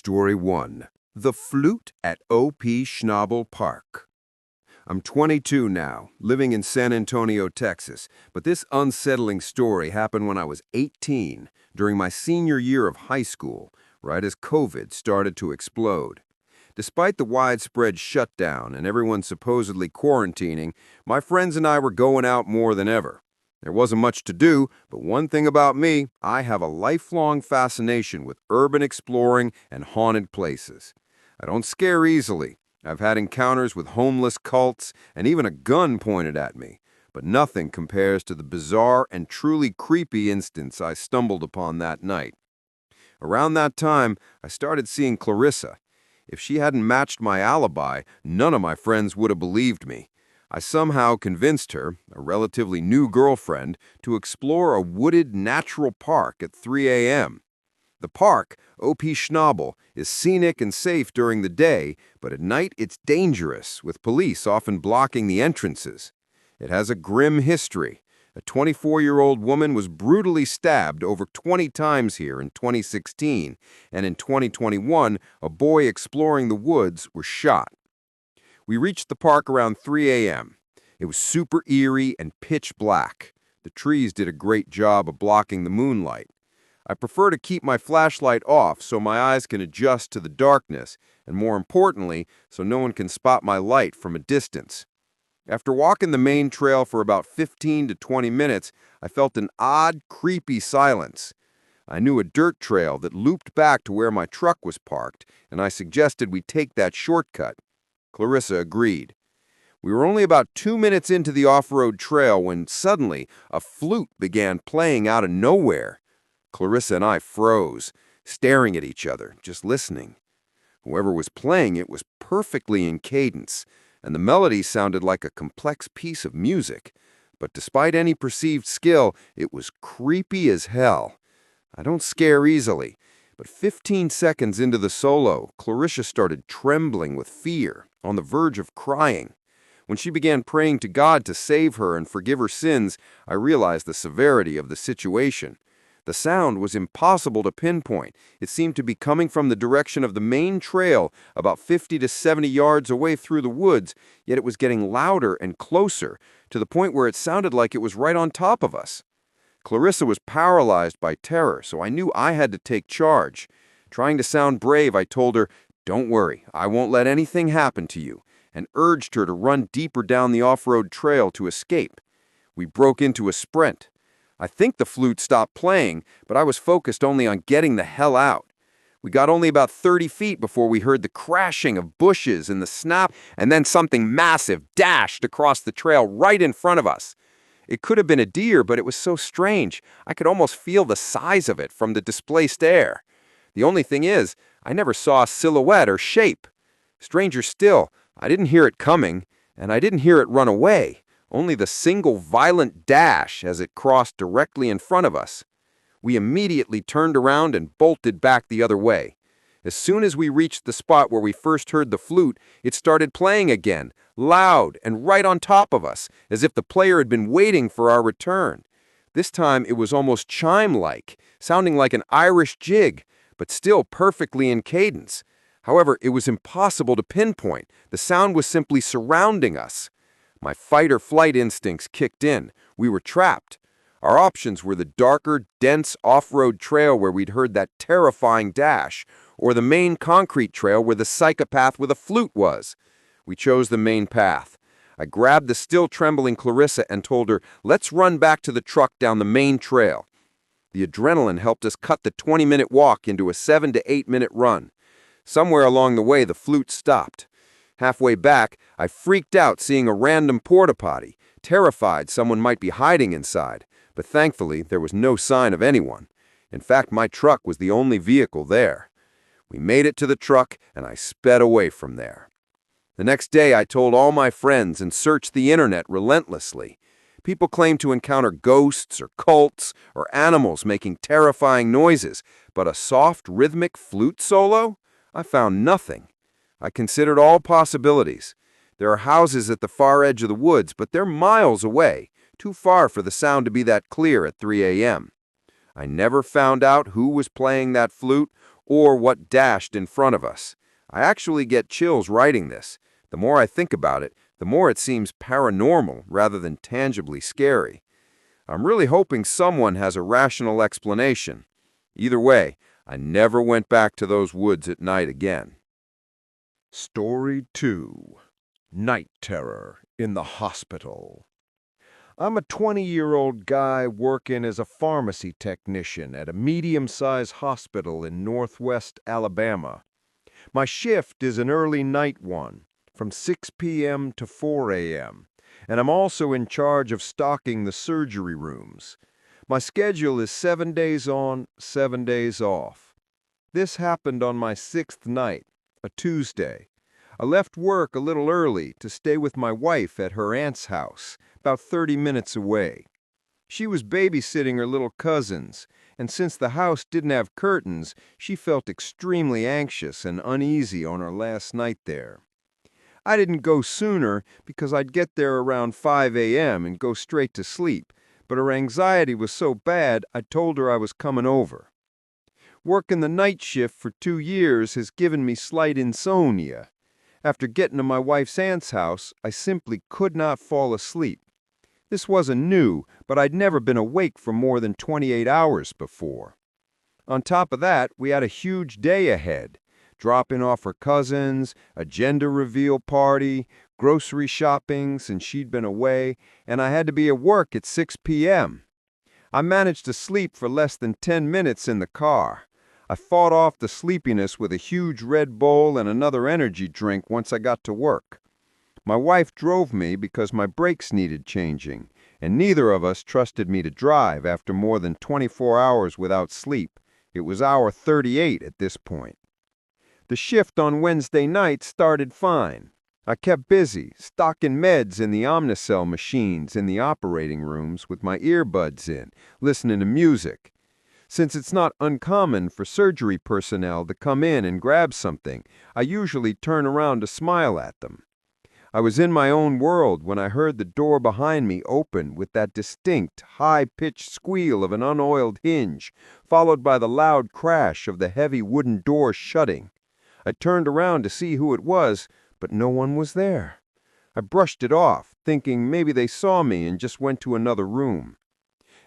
Story 1. The Flute at O.P. Schnabel Park. I'm 22 now, living in San Antonio, Texas, but this unsettling story happened when I was 18, during my senior year of high school, right as COVID started to explode. Despite the widespread shutdown and everyone supposedly quarantining, my friends and I were going out more than ever. There wasn't much to do, but one thing about me, I have a lifelong fascination with urban exploring and haunted places. I don't scare easily. I've had encounters with homeless cults and even a gun pointed at me, but nothing compares to the bizarre and truly creepy instance I stumbled upon that night. Around that time, I started seeing Clarissa. If she hadn't matched my alibi, none of my friends would have believed me. I somehow convinced her, a relatively new girlfriend, to explore a wooded natural park at 3 a.m. The park, O.P. Schnabel, is scenic and safe during the day, but at night it's dangerous, with police often blocking the entrances. It has a grim history. A 24-year-old woman was brutally stabbed over 20 times here in 2016, and in 2021, a boy exploring the woods was shot. We reached the park around 3 a.m. It was super eerie and pitch black. The trees did a great job of blocking the moonlight. I prefer to keep my flashlight off so my eyes can adjust to the darkness, and more importantly, so no one can spot my light from a distance. After walking the main trail for about 15 to 20 minutes, I felt an odd, creepy silence. I knew a dirt trail that looped back to where my truck was parked, and I suggested we take that shortcut. Clarissa agreed. We were only about 2 minutes into the off-road trail when suddenly a flute began playing out of nowhere. Clarissa and I froze, staring at each other, just listening. Whoever was playing it was perfectly in cadence, and the melody sounded like a complex piece of music. But despite any perceived skill, it was creepy as hell. I don't scare easily, but 15 seconds into the solo, Clarissa started trembling with fear, on the verge of crying. When she began praying to God to save her and forgive her sins, I realized the severity of the situation. The sound was impossible to pinpoint. It seemed to be coming from the direction of the main trail, about 50 to 70 yards away through the woods, yet it was getting louder and closer, to the point where it sounded like it was right on top of us. Clarissa was paralyzed by terror, so I knew I had to take charge. Trying to sound brave, I told her, "Don't worry, I won't let anything happen to you," and urged her to run deeper down the off-road trail to escape. We broke into a sprint. I think the flute stopped playing, but I was focused only on getting the hell out. We got only about 30 feet before we heard the crashing of bushes and the snap, and then something massive dashed across the trail right in front of us. It could have been a deer, but it was so strange. I could almost feel the size of it from the displaced air. The only thing is, I never saw a silhouette or shape. Stranger still, I didn't hear it coming, and I didn't hear it run away. Only the single violent dash as it crossed directly in front of us. We immediately turned around and bolted back the other way. As soon as we reached the spot where we first heard the flute, it started playing again, loud and right on top of us, as if the player had been waiting for our return. This time it was almost chime-like, sounding like an Irish jig, but still perfectly in cadence. However, it was impossible to pinpoint. The sound was simply surrounding us. My fight-or-flight instincts kicked in. We were trapped. Our options were the darker, dense off-road trail where we'd heard that terrifying dash, or the main concrete trail where the psychopath with a flute was. We chose the main path. I grabbed the still trembling Clarissa and told her, "Let's run back to the truck down the main trail." The adrenaline helped us cut the 20-minute walk into a 7 to 8-minute run. Somewhere along the way, the flute stopped. Halfway back, I freaked out seeing a random porta-potty, terrified someone might be hiding inside, but thankfully there was no sign of anyone. In fact, my truck was the only vehicle there. We made it to the truck, and I sped away from there. The next day, I told all my friends and searched the internet relentlessly. People claimed to encounter ghosts or cults or animals making terrifying noises, but a soft, rhythmic flute solo? I found nothing. I considered all possibilities. There are houses at the far edge of the woods, but they're miles away, too far for the sound to be that clear at 3 a.m. I never found out who was playing that flute or what dashed in front of us. I actually get chills writing this. The more I think about it, the more it seems paranormal rather than tangibly scary. I'm really hoping someone has a rational explanation. Either way, I never went back to those woods at night again. Story 2. Night Terror in the Hospital. I'm a 20-year-old guy working as a pharmacy technician at a medium-sized hospital in northwest Alabama. My shift is an early night one, from 6 p.m. to 4 a.m., and I'm also in charge of stocking the surgery rooms. My schedule is 7 days on, 7 days off. This happened on my 6th night, a Tuesday. I left work a little early to stay with my wife at her aunt's house, about 30 minutes away. She was babysitting her little cousins, and since the house didn't have curtains, she felt extremely anxious and uneasy on her last night there. I didn't go sooner because I'd get there around 5 a.m. and go straight to sleep, but her anxiety was so bad I told her I was coming over. Working the night shift for 2 years has given me slight insomnia. After getting to my wife's aunt's house, I simply could not fall asleep. This wasn't new, but I'd never been awake for more than 28 hours before. On top of that, we had a huge day ahead. Dropping off her cousins, a gender reveal party, grocery shopping since she'd been away, and I had to be at work at 6 p.m. I managed to sleep for less than 10 minutes in the car. I fought off the sleepiness with a huge Red Bull and another energy drink once I got to work. My wife drove me because my brakes needed changing, and neither of us trusted me to drive after more than 24 hours without sleep. It was hour 38 at this point. The shift on Wednesday night started fine. I kept busy, stocking meds in the Omnicell machines in the operating rooms with my earbuds in, listening to music. Since it's not uncommon for surgery personnel to come in and grab something, I usually turn around to smile at them. I was in my own world when I heard the door behind me open with that distinct, high-pitched squeal of an unoiled hinge, followed by the loud crash of the heavy wooden door shutting. I turned around to see who it was, but no one was there. I brushed it off, thinking maybe they saw me and just went to another room.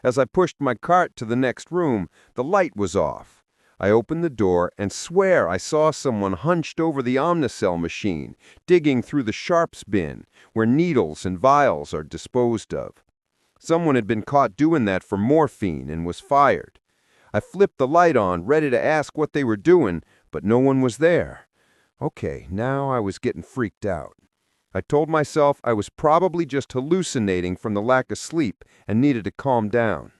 As I pushed my cart to the next room, the light was off. I opened the door and swear I saw someone hunched over the Omnicell machine, digging through the sharps bin, where needles and vials are disposed of. Someone had been caught doing that for morphine and was fired. I flipped the light on, ready to ask what they were doing, but no one was there. Okay, now I was getting freaked out. I told myself I was probably just hallucinating from the lack of sleep and needed to calm down.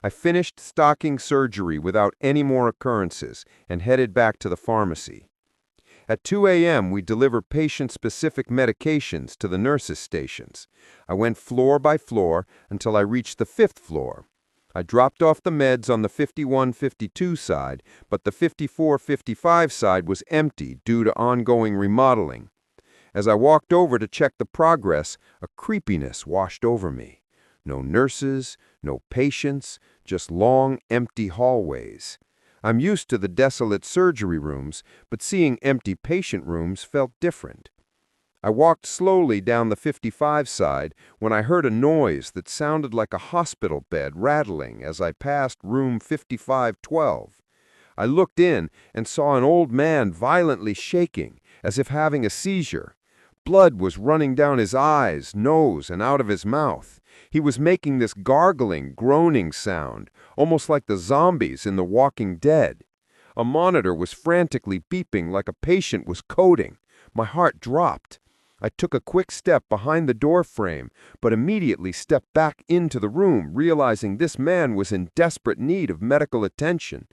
I finished stocking surgery without any more occurrences and headed back to the pharmacy. At 2 a.m., we deliver patient-specific medications to the nurses' stations. I went floor by floor until I reached the 5th floor. I dropped off the meds on the 51-52 side, but the 54-55 side was empty due to ongoing remodeling. As I walked over to check the progress, a creepiness washed over me. No nurses, no patients, just long, empty hallways. I'm used to the desolate surgery rooms, but seeing empty patient rooms felt different. I walked slowly down the 55 side when I heard a noise that sounded like a hospital bed rattling as I passed room 5512. I looked in and saw an old man violently shaking, as if having a seizure. Blood was running down his eyes, nose, and out of his mouth. He was making this gargling, groaning sound, almost like the zombies in The Walking Dead. A monitor was frantically beeping like a patient was coding. My heart dropped. I took a quick step behind the door frame, but immediately stepped back into the room, realizing this man was in desperate need of medical attention.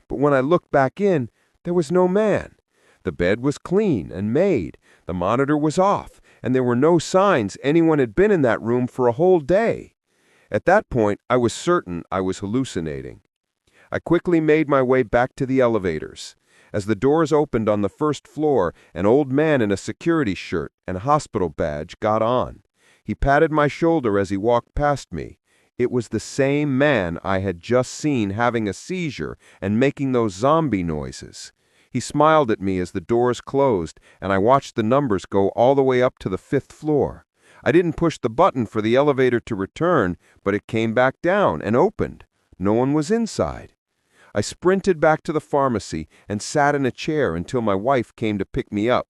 But when I looked back in, there was no man. The bed was clean and made, the monitor was off, and there were no signs anyone had been in that room for a whole day. At that point, I was certain I was hallucinating. I quickly made my way back to the elevators. As the doors opened on the 1st floor, an old man in a security shirt and hospital badge got on. He patted my shoulder as he walked past me. It was the same man I had just seen having a seizure and making those zombie noises. He smiled at me as the doors closed, and I watched the numbers go all the way up to the 5th floor. I didn't push the button for the elevator to return, but it came back down and opened. No one was inside. I sprinted back to the pharmacy and sat in a chair until my wife came to pick me up.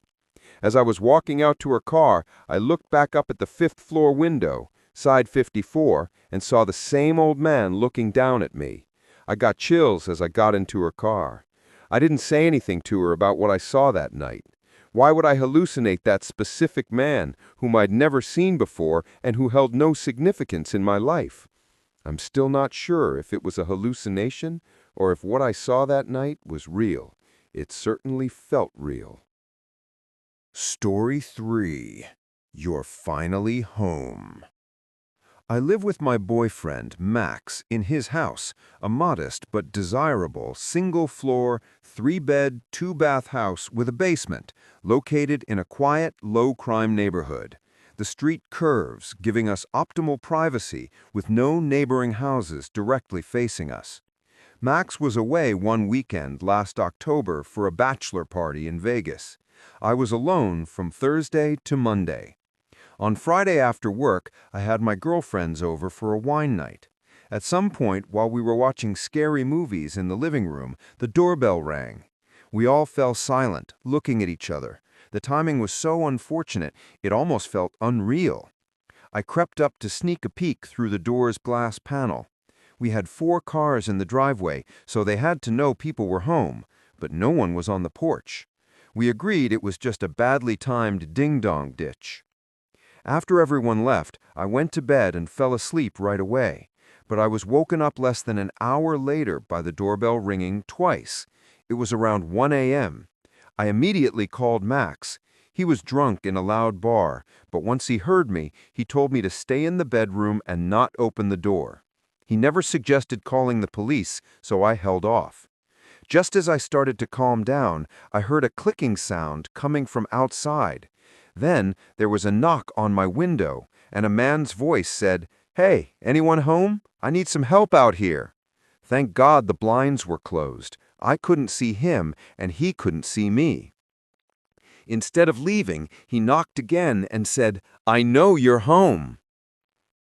As I was walking out to her car, I looked back up at the 5th floor window, side 54, and saw the same old man looking down at me. I got chills as I got into her car. I didn't say anything to her about what I saw that night. Why would I hallucinate that specific man whom I'd never seen before and who held no significance in my life? I'm still not sure if it was a hallucination or if what I saw that night was real. It certainly felt real. Story 3. You're finally home. I live with my boyfriend, Max, in his house, a modest but desirable single-floor, 3-bed, 2-bath house with a basement, located in a quiet, low-crime neighborhood. The street curves, giving us optimal privacy with no neighboring houses directly facing us. Max was away one weekend last October for a bachelor party in Vegas. I was alone from Thursday to Monday. On Friday after work, I had my girlfriends over for a wine night. At some point, while we were watching scary movies in the living room, the doorbell rang. We all fell silent, looking at each other. The timing was so unfortunate, it almost felt unreal. I crept up to sneak a peek through the door's glass panel. We had 4 cars in the driveway, so they had to know people were home, but no one was on the porch. We agreed it was just a badly timed ding-dong ditch. After everyone left, I went to bed and fell asleep right away, but I was woken up less than an hour later by the doorbell ringing twice. It was around 1 a.m. I immediately called Max. He was drunk in a loud bar, but once he heard me, he told me to stay in the bedroom and not open the door. He never suggested calling the police, so I held off. Just as I started to calm down, I heard a clicking sound coming from outside. Then there was a knock on my window, and a man's voice said, "Hey, anyone home? I need some help out here." Thank God the blinds were closed. I couldn't see him, and he couldn't see me. Instead of leaving, he knocked again and said, "I know you're home."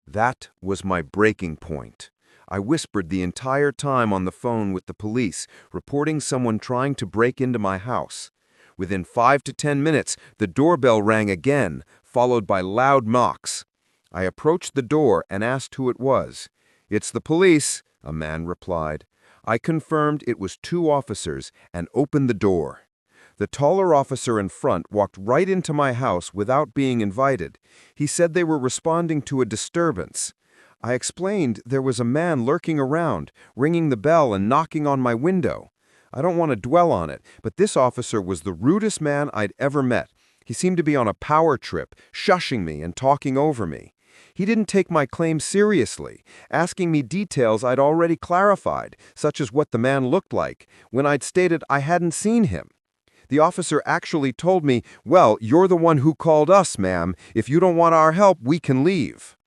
That was my breaking point. I whispered the entire time on the phone with the police, reporting someone trying to break into my house. Within 5 to 10 minutes, the doorbell rang again, followed by loud knocks. I approached the door and asked who it was. "It's the police," a man replied. I confirmed it was 2 officers and opened the door. The taller officer in front walked right into my house without being invited. He said they were responding to a disturbance. I explained there was a man lurking around, ringing the bell and knocking on my window. I don't want to dwell on it, but this officer was the rudest man I'd ever met. He seemed to be on a power trip, shushing me and talking over me. He didn't take my claim seriously, asking me details I'd already clarified, such as what the man looked like, when I'd stated I hadn't seen him. The officer actually told me, "Well, you're the one who called us, ma'am. If you don't want our help, we can leave."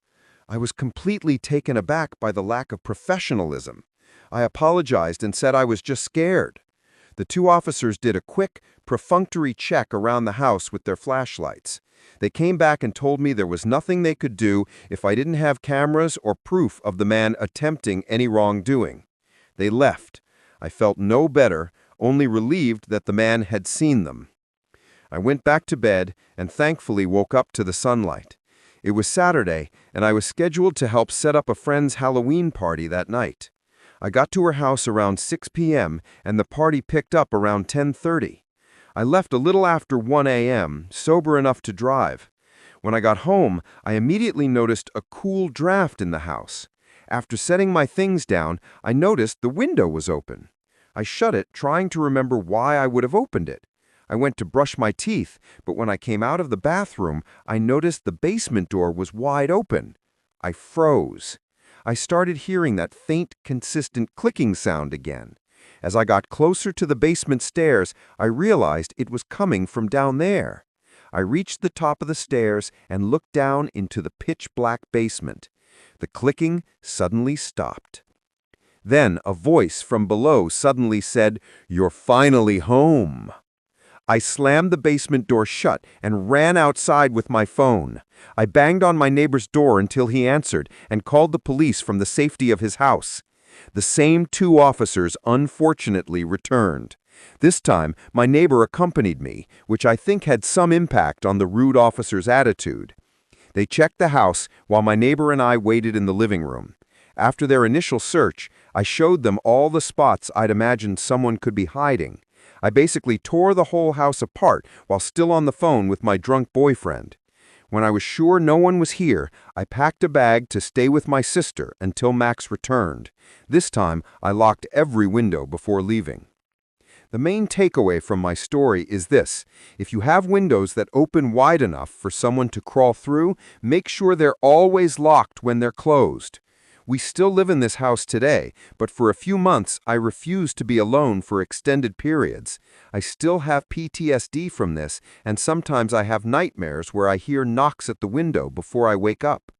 I was completely taken aback by the lack of professionalism. I apologized and said I was just scared. The 2 officers did a quick, perfunctory check around the house with their flashlights. They came back and told me there was nothing they could do if I didn't have cameras or proof of the man attempting any wrongdoing. They left. I felt no better, only relieved that the man had seen them. I went back to bed and thankfully woke up to the sunlight. It was Saturday, and I was scheduled to help set up a friend's Halloween party that night. I got to her house around 6 p.m., and the party picked up around 10:30. I left a little after 1 a.m., sober enough to drive. When I got home, I immediately noticed a cool draft in the house. After setting my things down, I noticed the window was open. I shut it, trying to remember why I would have opened it. I went to brush my teeth, but when I came out of the bathroom, I noticed the basement door was wide open. I froze. I started hearing that faint, consistent clicking sound again. As I got closer to the basement stairs, I realized it was coming from down there. I reached the top of the stairs and looked down into the pitch-black basement. The clicking suddenly stopped. Then a voice from below suddenly said, "You're finally home." I slammed the basement door shut and ran outside with my phone. I banged on my neighbor's door until he answered and called the police from the safety of his house. The same 2 officers unfortunately returned. This time, my neighbor accompanied me, which I think had some impact on the rude officer's attitude. They checked the house while my neighbor and I waited in the living room. After their initial search, I showed them all the spots I'd imagined someone could be hiding. I basically tore the whole house apart while still on the phone with my drunk boyfriend. When I was sure no one was here, I packed a bag to stay with my sister until Max returned. This time, I locked every window before leaving. The main takeaway from my story is this: if you have windows that open wide enough for someone to crawl through, make sure they're always locked when they're closed. We still live in this house today, but for a few months I refused to be alone for extended periods. I still have PTSD from this, and sometimes I have nightmares where I hear knocks at the window before I wake up.